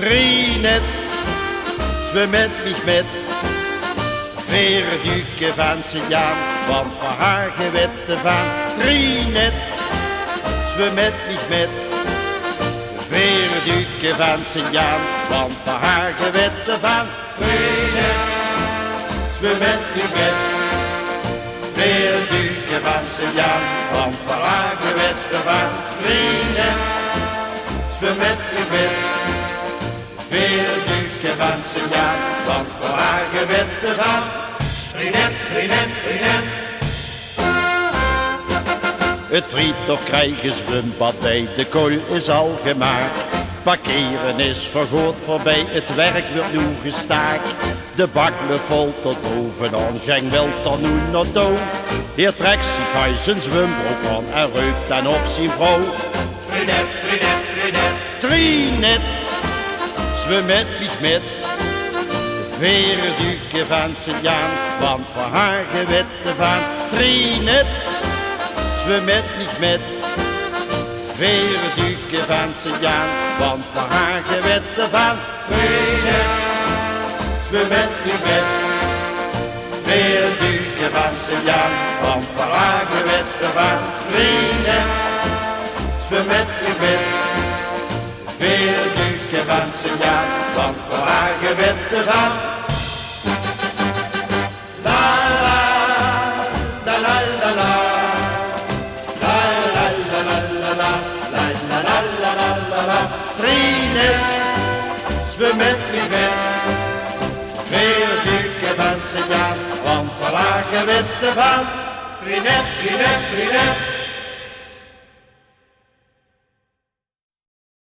Trinet, zwem met mich met. Veerduke van Sint-Jaan, want van haar gewette van. Trinet, zwem met mich met. Veerduke van Sint-Jaan, want van haar gewette van. Trinet, zwem met mich met. Veerduke van Sint-Jaan, want van haar gewette van. Trinet, zwem met mich met. Veerduke van Sint-Jaan, want van haar gewette van. Trinet, trinet, trinet. Het friet krijgen zwembad bij de kool is al gemaakt. Parkeren is vergoed voorbij, het werk wordt nu gestaakt. De bak me vol tot bovenaan, Genk wil tot nu naar toe. Hier trekt zich hij zijn zwembroek aan en ruikt dan op zijn vrouw. Trinet, trinet, trinet. Trinet, zwem met mich met. Veerduke van Sint-Jaan, want van haar gewette van. Trinet, zwem met mich met. Veerduke van Sint-Jaan, want van haar gewette van. Trinet, Zwem met mich met. Veerduke van Sint-Jaan, want van haar gewette van. Trinet, zwem met mich met. Veerduke van Sint-Jaan, want van haar gewette van. La la, la la la la. La la la la la la. La la la la la la la. Trinet, zwem met mich met. Veerduke van Sint-Jaan, want van haar gewette van. trinet, trinet, trinet.